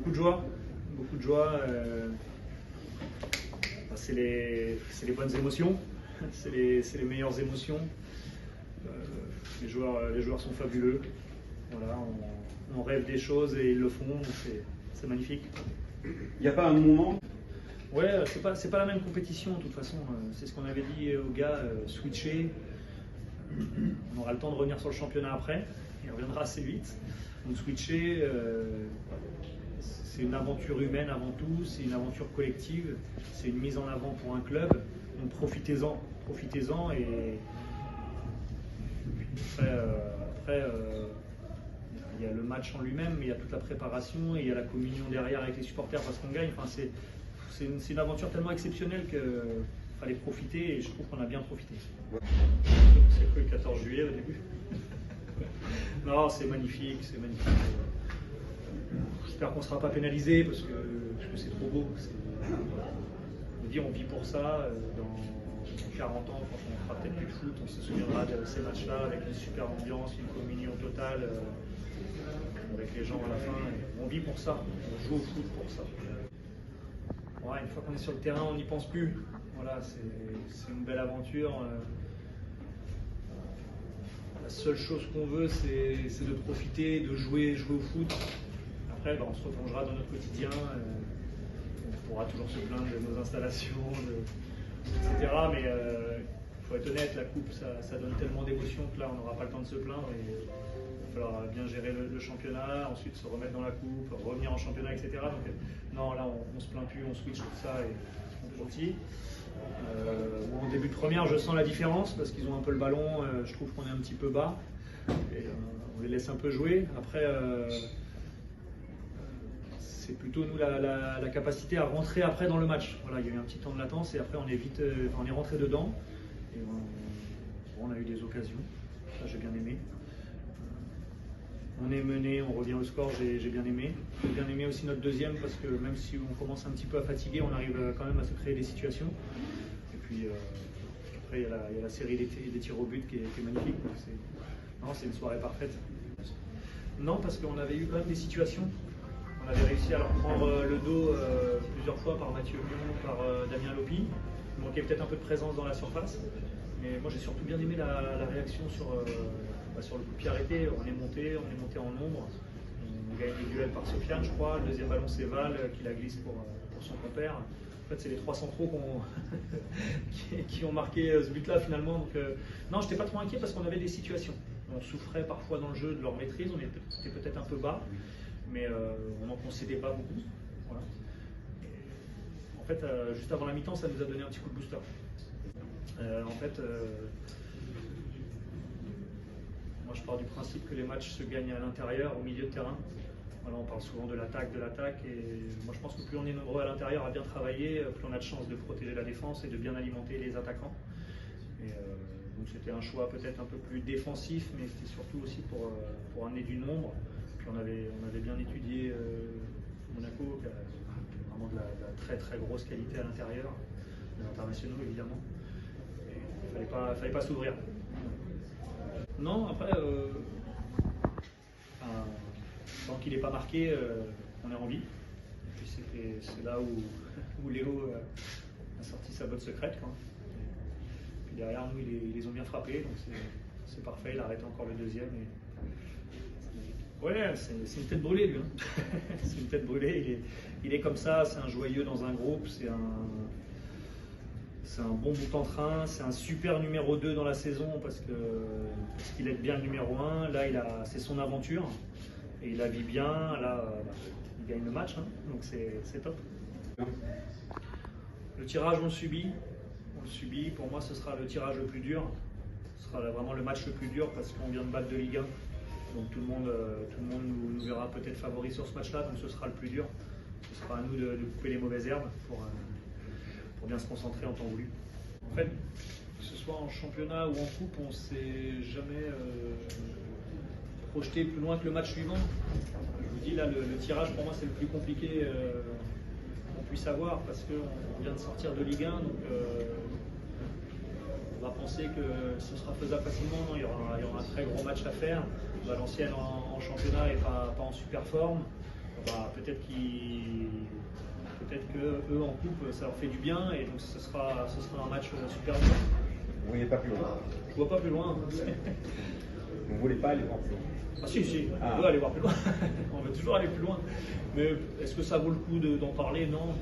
Beaucoup de joie. Beaucoup de joie. C'est les bonnes émotions. C'est les meilleures émotions. Les joueurs sont fabuleux. Voilà, on rêve des choses et ils le font. C'est magnifique. Il n'y a pas un moment? Ouais, c'est pas la même compétition de toute façon. C'est ce qu'on avait dit aux gars, switcher. On aura le temps de revenir sur le championnat après. Il reviendra assez vite. Donc switcher, c'est une aventure humaine avant tout, c'est une aventure collective, c'est une mise en avant pour un club. Donc profitez-en et après il y a le match en lui-même, mais il y a toute la préparation et il y a la communion derrière avec les supporters parce qu'on gagne. Enfin, c'est une aventure tellement exceptionnelle qu'il fallait profiter et je trouve qu'on a bien profité. C'est que le 14 juillet au début. Non, c'est magnifique, c'est magnifique. J'espère qu'on ne sera pas pénalisé parce que c'est trop beau. On vit pour ça. Dans 40 ans, quand on fera peut-être plus de foot, on se souviendra de ces matchs-là avec une super ambiance, une communion totale avec les gens à la fin. On vit pour ça, on joue au foot pour ça. Ouais, une fois qu'on est sur le terrain, on n'y pense plus. Voilà, c'est une belle aventure. La seule chose qu'on veut, c'est de profiter, de jouer au foot. Après, on se replongera dans notre quotidien. On pourra toujours se plaindre de nos installations, etc. Mais il faut être honnête, la coupe, ça donne tellement d'émotions que là, on n'aura pas le temps de se plaindre. Et il va falloir bien gérer le championnat, ensuite se remettre dans la coupe, revenir en championnat, etc. Donc non, là, on ne se plaint plus, on switch tout ça et on est gentil. En début de première, je sens la différence parce qu'ils ont un peu le ballon. Je trouve qu'on est un petit peu bas et on les laisse un peu jouer. Après, c'est plutôt nous la capacité à rentrer après dans le match. Voilà, il y a eu un petit temps de latence et après on est rentré dedans. Et on a eu des occasions. Ça, j'ai bien aimé. On est mené, on revient au score, j'ai bien aimé. J'ai bien aimé aussi notre deuxième parce que même si on commence un petit peu à fatiguer, on arrive quand même à se créer des situations. Et puis après, il y a la série des tirs au but qui est magnifique. C'est une soirée parfaite. Non, parce qu'on avait eu quand même des situations. On avait réussi à leur prendre le dos plusieurs fois par Mathieu Lyon, par Damien Lopi. Il manquait peut-être un peu de présence dans la surface. Mais moi, j'ai surtout bien aimé la réaction sur le coup de pied arrêté. On est monté en nombre. On gagne le duel par Sofiane, je crois. Le deuxième ballon, c'est Val qui la glisse pour son compère. En fait, c'est les trois centraux qui ont marqué ce but-là finalement. Donc, non, je n'étais pas trop inquiet parce qu'on avait des situations. On souffrait parfois dans le jeu de leur maîtrise. On était peut-être un peu bas, mais on n'en concédait pas beaucoup. Voilà. En fait, juste avant la mi-temps, ça nous a donné un petit coup de booster. Moi je pars du principe que les matchs se gagnent à l'intérieur, au milieu de terrain. Voilà, on parle souvent de l'attaque, et moi je pense que plus on est nombreux à l'intérieur à bien travailler, plus on a de chances de protéger la défense et de bien alimenter les attaquants. Donc c'était un choix peut-être un peu plus défensif, mais c'était surtout aussi pour amener du nombre. Puis on avait bien étudié Monaco, qui a vraiment de la très très grosse qualité à l'intérieur, des internationaux évidemment. Il ne fallait pas s'ouvrir. Non, après, tant qu'il n'est pas marqué, on est en vie. Et puis c'est là où Léo a sorti sa botte secrète. Quoi. Et puis derrière nous, ils les ont bien frappés, donc c'est parfait. Il a arrêté encore le deuxième. Ouais, c'est une tête brûlée lui. Hein. C'est une tête brûlée. Il est comme ça. C'est un joyeux dans un groupe. C'est un bon bout en train, c'est un super numéro 2 dans la saison parce qu'il aide bien le numéro 1. Là, c'est son aventure et il la vit bien. Là, il gagne le match, hein, donc c'est top. Le tirage, on le subit. Pour moi, ce sera le tirage le plus dur. Ce sera vraiment le match le plus dur parce qu'on vient de battre de Ligue 1. Donc tout le monde nous verra peut-être favoris sur ce match-là, donc ce sera le plus dur. Ce sera à nous de couper les mauvaises herbes pour bien se concentrer en temps voulu. En fait, que ce soit en championnat ou en coupe, on ne s'est jamais projeté plus loin que le match suivant. Je vous dis là, le tirage pour moi c'est le plus compliqué qu'on puisse avoir parce qu'on vient de sortir de Ligue 1, donc on va penser que ce sera faisable facilement. Non, il y aura un très gros match à faire. Valenciennes en championnat et pas en super forme. On va peut-être que eux en coupe, ça leur fait du bien et donc ce sera un match super dur. Vous ne voyez pas plus loin. Je vois pas plus loin. Vous ne voulez pas aller voir plus loin. Ah si, on veut aller voir plus loin. On veut toujours aller plus loin. Mais est-ce que ça vaut le coup d'en parler? Non.